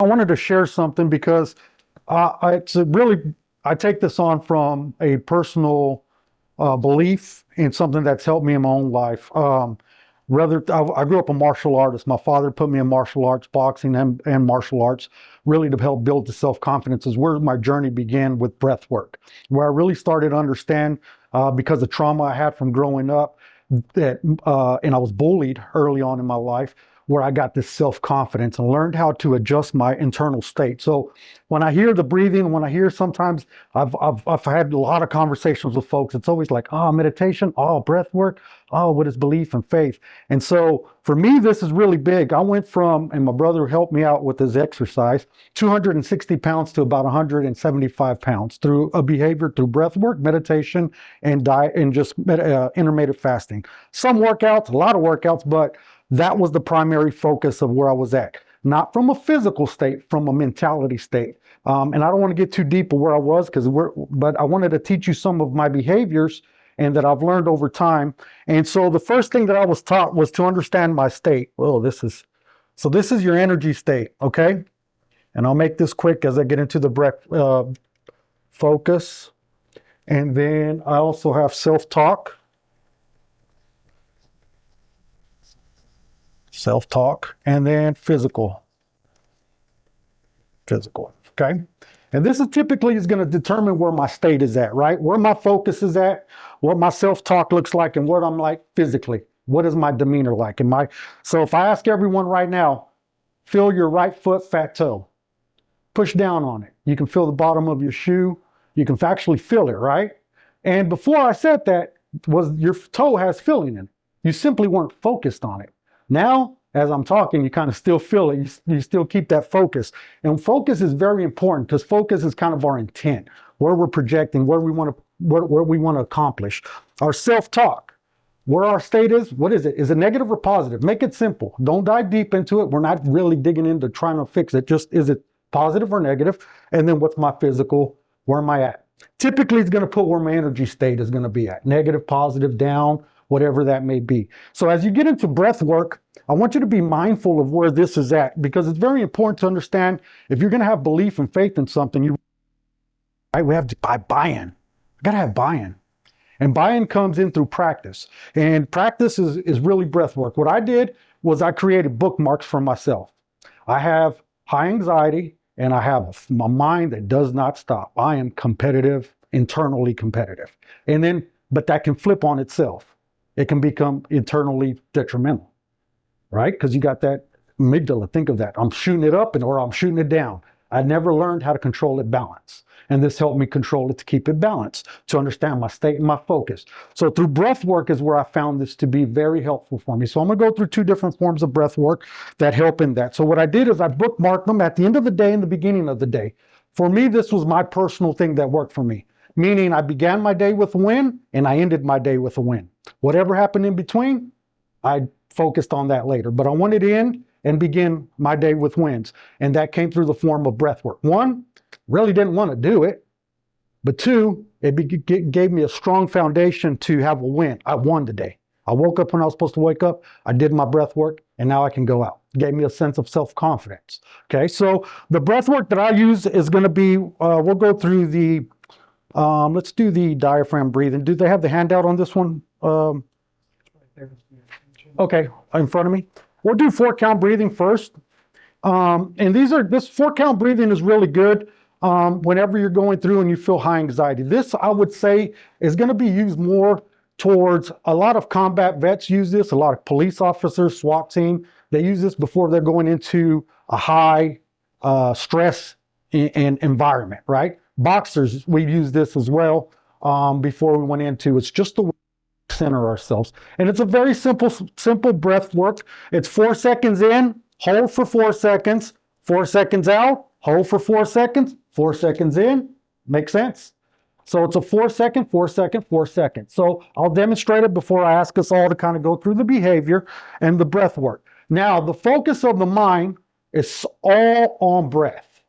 I wanted to share something because I take this on from a personal belief in something that's helped me in my own life. I grew up a martial artist. My father put me in martial arts, boxing and martial arts, really to help build the self-confidence is where my journey began with breath work, where I really started to understand because of trauma I had from growing up and I was bullied early on in my life, where I got this self-confidence and learned how to adjust my internal state. So when I hear the breathing, when I hear sometimes I've had a lot of conversations with folks, it's always like, oh, meditation, oh, breath work, oh, what is belief and faith? And so for me, this is really big. I went from, and my brother helped me out with his exercise, 260 pounds to about 175 pounds through a behavior, through breath work, meditation, and diet, and just intermittent fasting. Some workouts, a lot of workouts, but that was the primary focus of where I was at. Not from a physical state, from a mentality state. And I don't want to get too deep of where I was, but I wanted to teach you some of my behaviors and that I've learned over time. And so the first thing that I was taught was to understand my state. Oh, this is your energy state, okay? And I'll make this quick as I get into the breath focus. And then I also have self-talk. Self-talk, and then physical, okay? And this is typically going to determine where my state is at, right? Where my focus is at, what my self-talk looks like, and what I'm like physically. What is my demeanor like? So if I ask everyone right now, feel your right foot fat toe. Push down on it. You can feel the bottom of your shoe. You can actually feel it, right? And before I said that, was your toe has feeling in it. You simply weren't focused on it. Now, as I'm talking, you kind of still feel it. You still keep that focus. And focus is very important because focus is kind of our intent, where we're projecting, where we want to accomplish. Our self-talk, where our state is, what is it? Is it negative or positive? Make it simple. Don't dive deep into it. We're not really digging into trying to fix it. Just, is it positive or negative? And then what's my physical? Where am I at? Typically, it's going to put where my energy state is going to be at. Negative, positive, down, whatever that may be. So as you get into breath work, I want you to be mindful of where this is at, because it's very important to understand if you're going to have belief and faith in something, we have to buy-in. I got to have buy-in. And buy-in comes in through practice. And practice is really breath work. What I did was I created bookmarks for myself. I have high anxiety and I have a mind that does not stop. I am competitive, internally competitive. But that can flip on itself. It can become internally detrimental, right? Because you got that amygdala. Think of that. I'm shooting it up or I'm shooting it down. I never learned how to control it balance. And this helped me control it to keep it balanced, to understand my state and my focus. So through breath work is where I found this to be very helpful for me. So I'm going to go through two different forms of breath work that help in that. So what I did is I bookmarked them at the end of the day and the beginning of the day. For me, this was my personal thing that worked for me. Meaning I began my day with a win and I ended my day with a win. Whatever happened in between, I focused on that later. But I wanted to end and begin my day with wins. And that came through the form of breath work. One, really didn't want to do it. But two, it gave me a strong foundation to have a win. I won today. I woke up when I was supposed to wake up. I did my breath work and now I can go out. It gave me a sense of self-confidence. Okay, so the breath work that I use is going to be, we'll go through the, let's do the diaphragm breathing. Do they have the handout on this one? Okay, in front of me. We'll do 4-count breathing first. And this 4-count breathing is really good whenever you're going through and you feel high anxiety. This, I would say, is going to be used more towards a lot of combat vets use this, a lot of police officers, SWAT team, they use this before they're going into a high stress environment, right? Boxers, we use this as well before we went into, it's just the way we center ourselves. And it's a very simple breath work. It's 4 seconds in, hold for 4 seconds, 4 seconds out, hold for 4 seconds, 4 seconds in. Make sense? So it's a 4 second, 4 second, 4 second. So I'll demonstrate it before I ask us all to kind of go through the behavior and the breath work. Now, the focus of the mind is all on breath.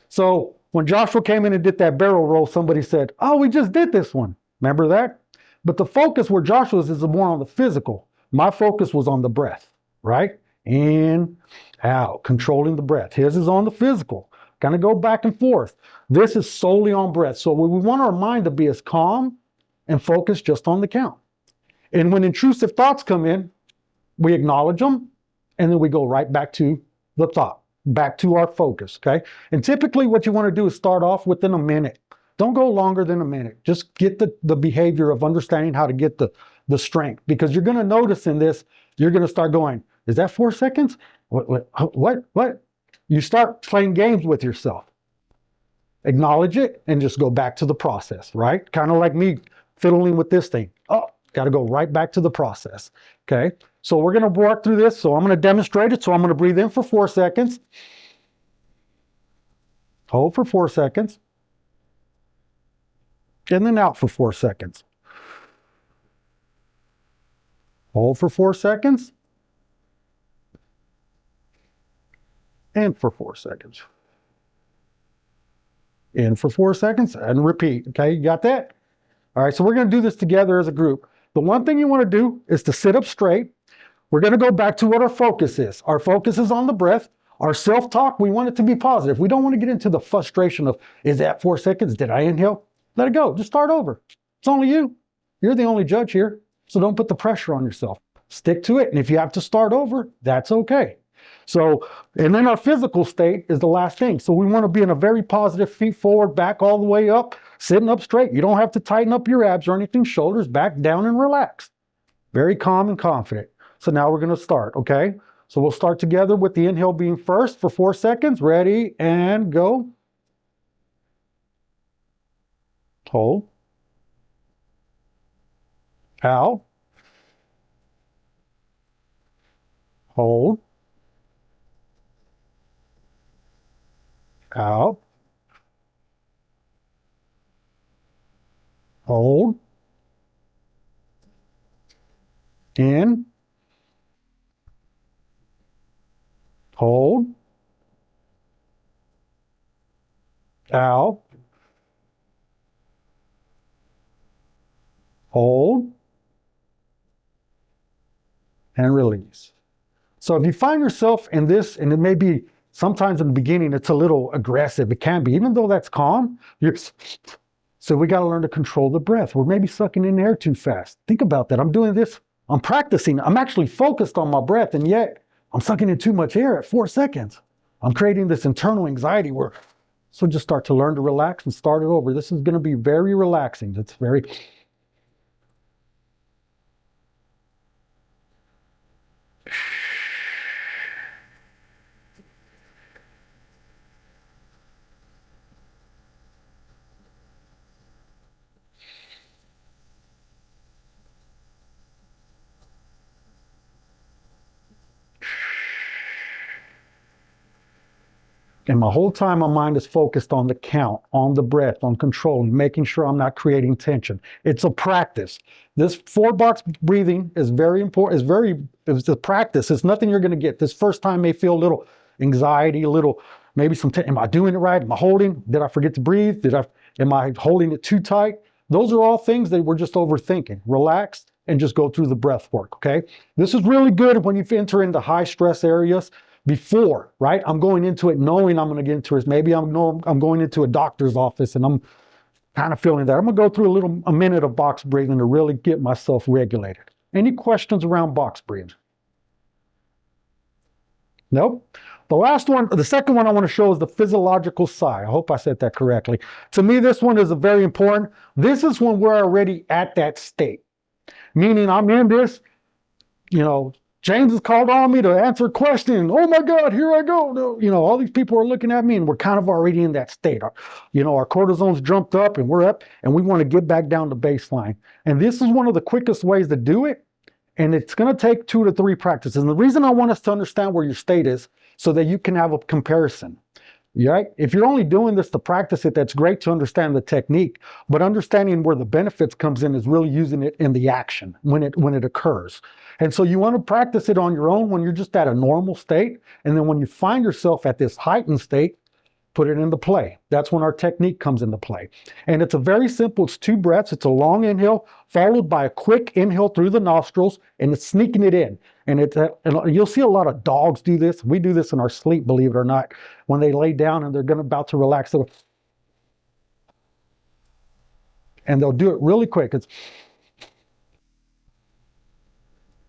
So when Joshua came in and did that barrel roll, somebody said, oh, we just did this one. Remember that? But the focus where Joshua's is more on the physical. My focus was on the breath, right? In, out, controlling the breath. His is on the physical. Kind of go back and forth. This is solely on breath. So we want our mind to be as calm and focused just on the count. And when intrusive thoughts come in, we acknowledge them, and then we go right back to the thought, back to our focus, okay? And typically what you want to do is start off within a minute. Don't go longer than a minute. Just get the behavior of understanding how to get the strength, because you're going to notice in this, you're going to start going, is that 4 seconds? What? You start playing games with yourself. Acknowledge it and just go back to the process, right? Kind of like me fiddling with this thing. Oh, got to go right back to the process, okay? So we're going to work through this. So I'm going to demonstrate it. So I'm going to breathe in for 4 seconds. Hold for 4 seconds. And then out for 4 seconds. Hold for 4 seconds. And for 4 seconds. In for 4 seconds and repeat. Okay, you got that? All right, so we're going to do this together as a group. The one thing you want to do is to sit up straight. We're going to go back to what our focus is. Our focus is on the breath. Our self-talk, we want it to be positive. We don't want to get into the frustration of, is that 4 seconds? Did I inhale? Let it go. Just start over. It's only you. You're the only judge here. So don't put the pressure on yourself. Stick to it. And if you have to start over, that's okay. So, and then our physical state is the last thing. So we want to be in a very positive, feet forward, back all the way up, sitting up straight. You don't have to tighten up your abs or anything. Shoulders back, down, and relax. Very calm and confident. So now we're going to start, okay? So we'll start together with the inhale being first for 4 seconds. Ready, and go. Hold. Out. Hold. Out. Hold. In. Hold. Out. Hold. And release. So if you find yourself in this, and it may be sometimes in the beginning, it's a little aggressive. It can be, even though that's calm. So we got to learn to control the breath. We're maybe sucking in air too fast. Think about that. I'm doing this. I'm practicing. I'm actually focused on my breath, and yet I'm sucking in too much air at 4 seconds. I'm creating this internal anxiety where, so just start to learn to relax and start it over. This is going to be very relaxing. It's very... And my whole time, my mind is focused on the count, on the breath, on controlling, making sure I'm not creating tension. It's a practice. This 4-box breathing is very important. It's a practice. It's nothing you're going to get. This first time may feel a little anxiety, a little, maybe some, am I doing it right? Am I holding? Did I forget to breathe? Am I holding it too tight? Those are all things that we're just overthinking. Relax and just go through the breath work, okay? This is really good when you enter into high stress areas. Before, right? I'm going into it knowing I'm going to get into it. Maybe I'm going into a doctor's office and I'm kind of feeling that. I'm going to go through a minute of box breathing to really get myself regulated. Any questions around box breathing? Nope. The second one I want to show is the physiological sigh. I hope I said that correctly. To me, this one is very important. This is when we're already at that state. Meaning I'm in this, James has called on me to answer a question. Oh my God, here I go. All these people are looking at me and we're kind of already in that state. Our cortisone's jumped up and we're up and we want to get back down to baseline. And this is one of the quickest ways to do it. And it's going to take 2 to 3 practices. And the reason I want us to understand where your state is so that you can have a comparison. Right? If you're only doing this to practice it, that's great to understand the technique, but understanding where the benefits comes in is really using it in the action when it occurs. And so you want to practice it on your own when you're just at a normal state. And then when you find yourself at this heightened state, put it into play. That's when our technique comes into play. And it's a very simple, it's 2 breaths. It's a long inhale followed by a quick inhale through the nostrils, and it's sneaking it in. And you'll see a lot of dogs do this. We do this in our sleep, believe it or not. When they lay down and they're about to relax, and they'll do it really quick.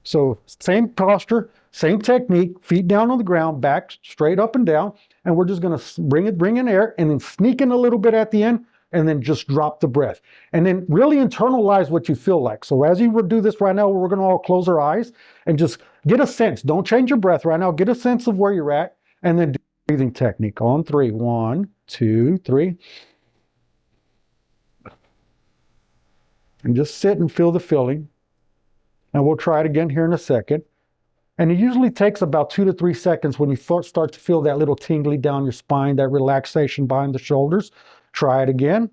So same posture, same technique, feet down on the ground, back straight up and down, and we're just going to bring in air and then sneak in a little bit at the end, and then just drop the breath. And then really internalize what you feel like. So as you do this right now, we're going to all close our eyes and just get a sense. Don't change your breath right now. Get a sense of where you're at, and then do the breathing technique on 3. 1, 2, 3. And just sit and feel the feeling. And we'll try it again here in a second. And it usually takes about 2 to 3 seconds when you first start to feel that little tingly down your spine, that relaxation behind the shoulders. Try it again.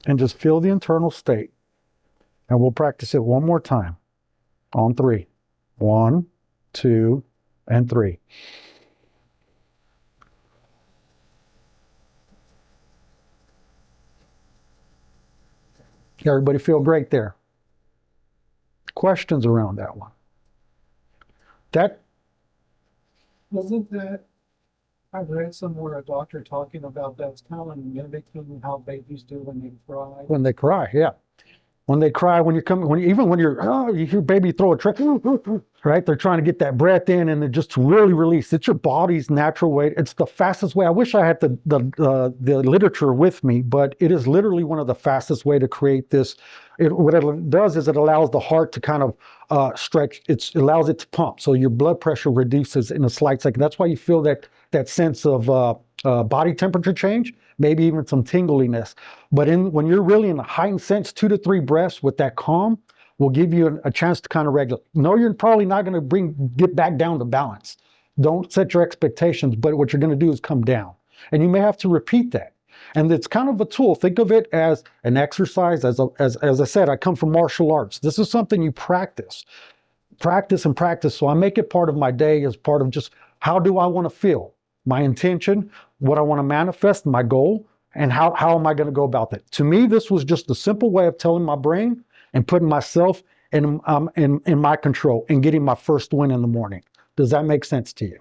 And just feel the internal state. And we'll practice it one more time on 3. 1, 2, and 3. Everybody feel great there? Questions around that one? That wasn't that, I read somewhere a doctor talking about that's kind of mimicking how babies do when they cry. When they cry, yeah. When they cry, even when you hear baby throw a trick, right? They're trying to get that breath in and it just really release. It's your body's natural way. It's the fastest way. I wish I had the literature with me, but it is literally one of the fastest way to create this. What it does is it allows the heart to kind of stretch. It allows it to pump, so your blood pressure reduces in a slight second. That's why you feel that sense of body temperature change, maybe even some tingliness. But when you're really in a heightened sense, 2 to 3 breaths with that calm will give you a chance to kind of regulate. No, you're probably not going to get back down to balance. Don't set your expectations, but what you're going to do is come down. And you may have to repeat that. And it's kind of a tool. Think of it as an exercise. As I said, I come from martial arts. This is something you practice and practice. So I make it part of my day as part of just how do I want to feel? My intention, what I want to manifest, my goal, and how am I going to go about that? To me, this was just a simple way of telling my brain and putting myself in my control and getting my first win in the morning. Does that make sense to you?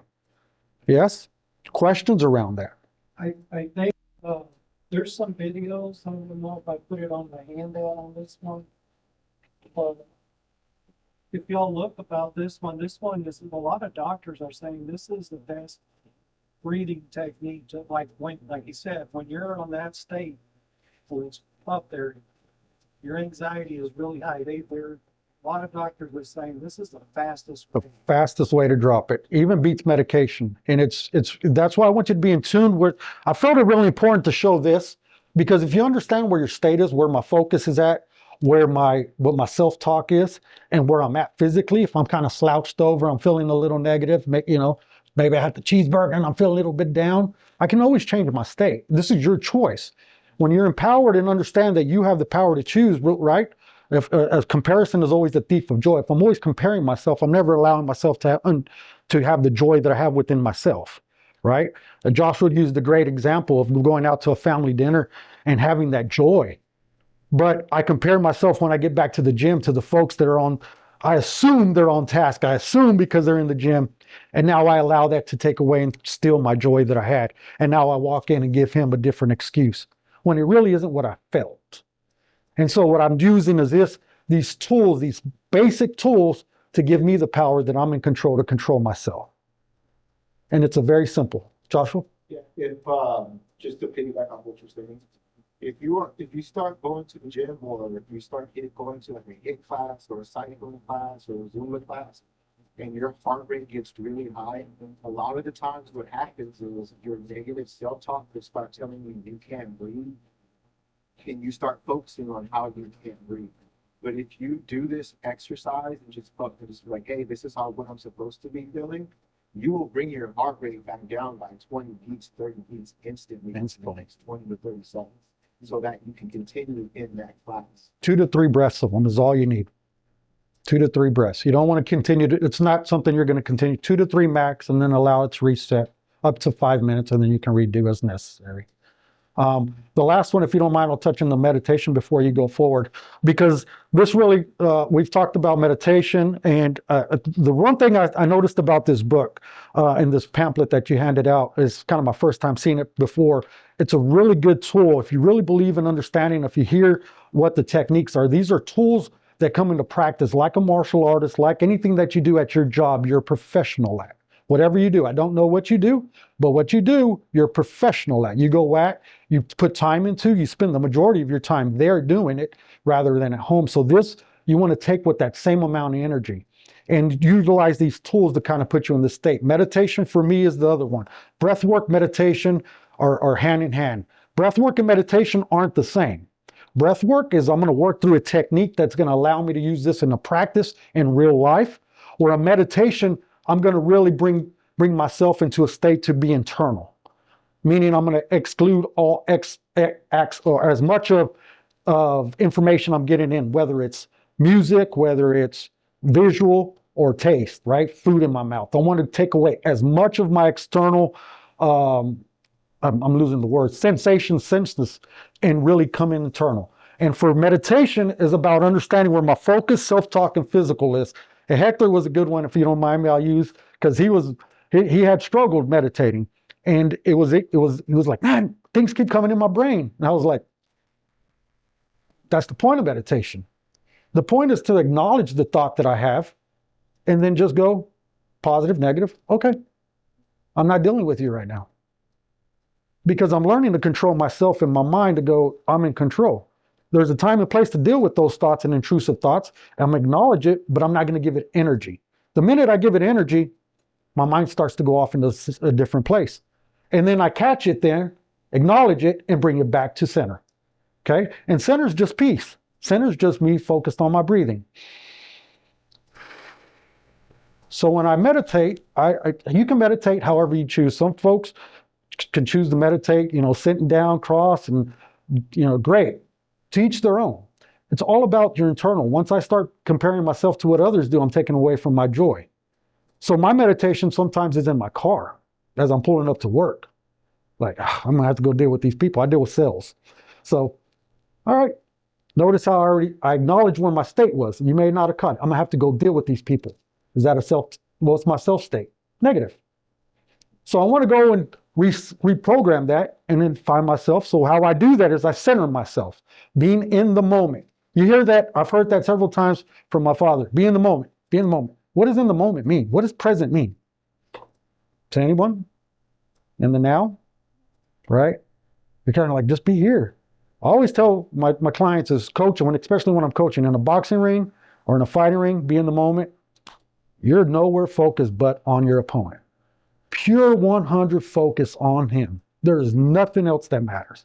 Yes? Questions around that? I think there's some videos. I don't know if I put it on the handout on this one. But if y'all look about this one is a lot of doctors are saying this is the best breathing technique. Like you said, when you're on that state where it's up there, your anxiety is really high. A lot of doctors are saying this is the fastest way. The fastest way to drop it, even beats medication. And that's why I want you to be in tune with. I felt it really important to show this, because if you understand where your state is, where my focus is at, what my self-talk is, and where I'm at physically, if I'm kind of slouched over, I'm feeling a little negative, maybe I had the cheeseburger and I'm feeling a little bit down, I can always change my state. This is your choice. When you're empowered and understand that you have the power to choose, right? If comparison is always the thief of joy. If I'm always comparing myself, I'm never allowing myself to have the joy that I have within myself, right? Joshua used the great example of going out to a family dinner and having that joy. But I compare myself when I get back to the gym to the folks that are on, I assume they're on task. I assume because they're in the gym. And now I allow that to take away and steal my joy that I had. And now I walk in and give him a different excuse when it really isn't what I felt. And so what I'm using is these tools, these basic tools to give me the power that I'm in control to control myself. And it's a very simple. Joshua? Yeah, just to piggyback on what you're saying, if you start going to the gym, or if you start going to like a HIIT class or a cycling class or a Zumba class, and your heart rate gets really high, a lot of the times what happens is your negative self-talk will start telling you can't breathe, and you start focusing on how you can't breathe. But if you do this exercise and just focus like, hey, this is what I'm supposed to be feeling, you will bring your heart rate back down by 20 beats, 30 beats instantly in the next 20 to 30 seconds, so that you can continue in that class. 2 to 3 breaths of them is all you need. 2 to 3 breaths. You don't want to continue to, it's not something you're going to continue 2 to 3 max and then allow it to reset up to 5 minutes and then you can redo as necessary. The last one, if you don't mind, I'll touch on the meditation before you go forward, because this really, we've talked about meditation, and the one thing I noticed about this book and this pamphlet that you handed out is kind of my first time seeing it before. It's a really good tool. If you really believe in understanding, if you hear what the techniques are, these are tools that come into practice like a martial artist, like anything that you do at your job, you're a professional at. Whatever you do, I don't know what you do, but what you do, you're a professional at. You go at, you put time into, you spend the majority of your time there doing it rather than at home. So this, you want to take with that same amount of energy and utilize these tools to kind of put you in this state. Meditation for me is the other one. Breath work, meditation are hand in hand. Breath work and meditation aren't the same. Breath work is I'm going to work through a technique that's going to allow me to use this in a practice in real life, or a meditation, I'm going to really bring myself into a state to be internal, meaning I'm going to exclude all or as much of information I'm getting in, whether it's music, whether it's visual or taste, right? Food in my mouth. I want to take away as much of my external, I'm losing the word, sensation, senses, and really come in internal. And for meditation is about understanding where my focus, self-talk, and physical is. And Hector was a good one, if you don't mind me, I'll use, because he had struggled meditating, and he was like, man, things keep coming in my brain. And I was like, that's the point of meditation. The point is to acknowledge the thought that I have, and then just go positive, negative. Okay, I'm not dealing with you right now, because I'm learning to control myself and my mind to go, I'm in control. There's a time and place to deal with those thoughts and intrusive thoughts. I'm going to acknowledge it, but I'm not going to give it energy. The minute I give it energy, my mind starts to go off into a different place. And then I catch it there, acknowledge it, and bring it back to center. Okay? And center is just peace. Center is just me focused on my breathing. So when I meditate, you can meditate however you choose. Some folks can choose to meditate, sitting down, cross, and, great. To each their own. It's all about your internal. Once I start comparing myself to what others do, I'm taking away from my joy. So my meditation sometimes is in my car as I'm pulling up to work. Like, I'm going to have to go deal with these people. I deal with sales. So, all right. Notice how I acknowledge where my state was. You may not have caught it. I'm going to have to go deal with these people. Is that what's my self state? Negative. So I want to go and reprogram that and then find myself. So how I do that is I center myself, being in the moment. You hear that? I've heard that several times from my father. Be in the moment. Be in the moment. What does in the moment mean? What does present mean? To anyone? In the now? Right? You're kind of like, just be here. I always tell my clients as coaching, especially when I'm coaching in a boxing ring or in a fighting ring, be in the moment. You're nowhere focused but on your opponent. Pure 100 focus on him. There is nothing else that matters.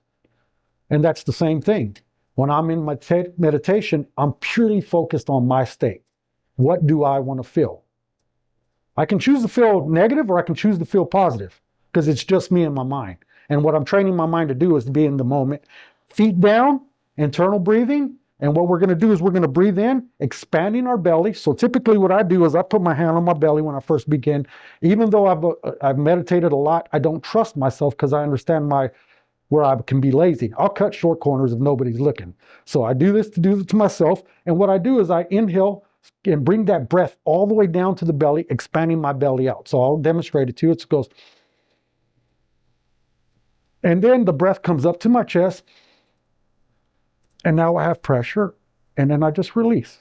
And that's the same thing. When I'm in my meditation, I'm purely focused on my state. What do I want to feel? I can choose to feel negative or I can choose to feel positive, because it's just me and my mind. And what I'm training my mind to do is to be in the moment. Feet down, internal breathing. And what we're going to do is we're going to breathe in, expanding our belly. So typically what I do is I put my hand on my belly when I first begin. Even though I've meditated a lot, I don't trust myself because I understand where I can be lazy. I'll cut short corners if nobody's looking. So I do this to myself. And what I do is I inhale and bring that breath all the way down to the belly, expanding my belly out. So I'll demonstrate it to you. It goes. And then the breath comes up to my chest. And now I have pressure, and then I just release.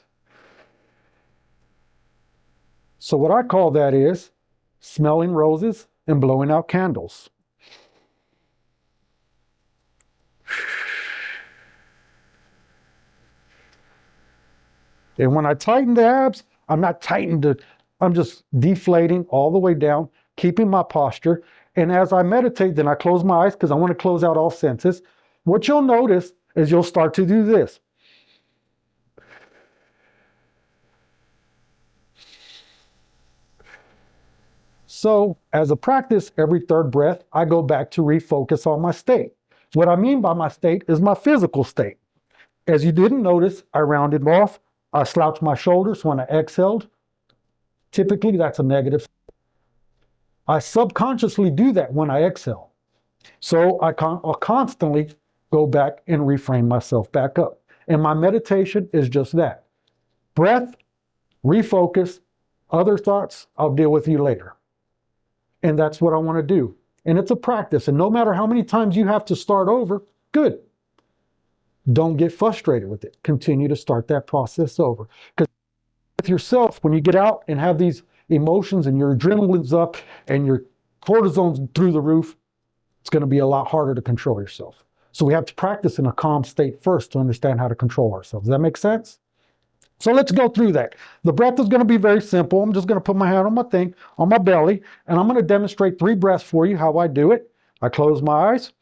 So what I call that is smelling roses and blowing out candles. And when I tighten the abs, I'm not I'm just deflating all the way down, keeping my posture. And as I meditate, then I close my eyes because I want to close out all senses. What you'll notice is you'll start to do this. So as a practice, every third breath, I go back to refocus on my state. What I mean by my state is my physical state. As you didn't notice, I rounded off I slouched my shoulders when I exhaled. Typically, that's a negative. I subconsciously do that when I exhale. So I'll constantly go back and reframe myself back up. And my meditation is just that. Breath, refocus, other thoughts, I'll deal with you later. And that's what I want to do. And it's a practice. And no matter how many times you have to start over, good. Don't get frustrated with it. Continue to start that process over. Because with yourself, when you get out and have these emotions and your adrenaline's up and your cortisone's through the roof, it's going to be a lot harder to control yourself. So we have to practice in a calm state first to understand how to control ourselves. Does that make sense? So let's go through that. The breath is going to be very simple. I'm just going to put my hand on my thing, on my belly, and I'm going to demonstrate 3 breaths for you, how I do it. I close my eyes.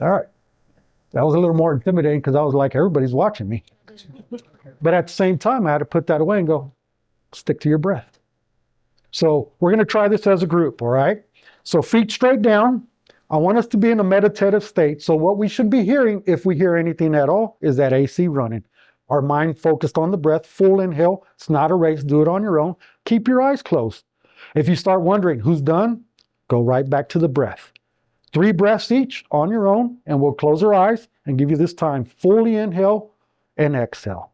All right. That was a little more intimidating because I was like, everybody's watching me. But at the same time, I had to put that away and go, stick to your breath. So we're going to try this as a group, all right? So feet straight down. I want us to be in a meditative state. So what we should be hearing, if we hear anything at all, is that AC running. Our mind focused on the breath, full inhale. It's not a race. Do it on your own. Keep your eyes closed. If you start wondering who's done, go right back to the breath. 3 breaths each on your own, and we'll close our eyes and give you this time. Fully inhale and exhale.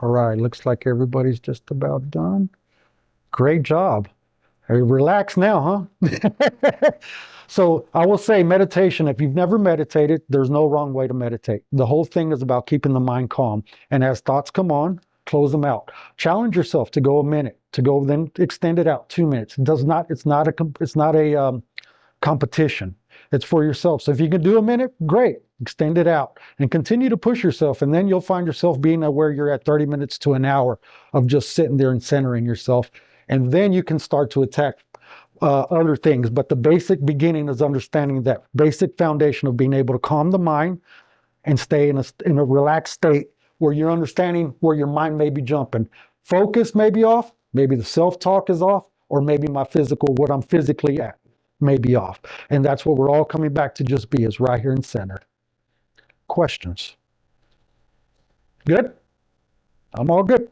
All right, looks like everybody's just about done. Great job. Hey, relax now, huh? So I will say meditation, if you've never meditated, there's no wrong way to meditate. The whole thing is about keeping the mind calm. And as thoughts come on, close them out. Challenge yourself to go a minute, to go then extend it out 2 minutes. It's not a competition. It's for yourself. So if you can do a minute, great. Extend it out and continue to push yourself. And then you'll find yourself being where you're at 30 minutes to an hour of just sitting there and centering yourself. And then you can start to attack other things. But the basic beginning is understanding that basic foundation of being able to calm the mind and stay in a relaxed state where you're understanding where your mind may be jumping. Focus may be off. Maybe the self-talk is off, or maybe what I'm physically at may be off. And that's what we're all coming back to just be, is right here in center. Questions? Good? I'm all good.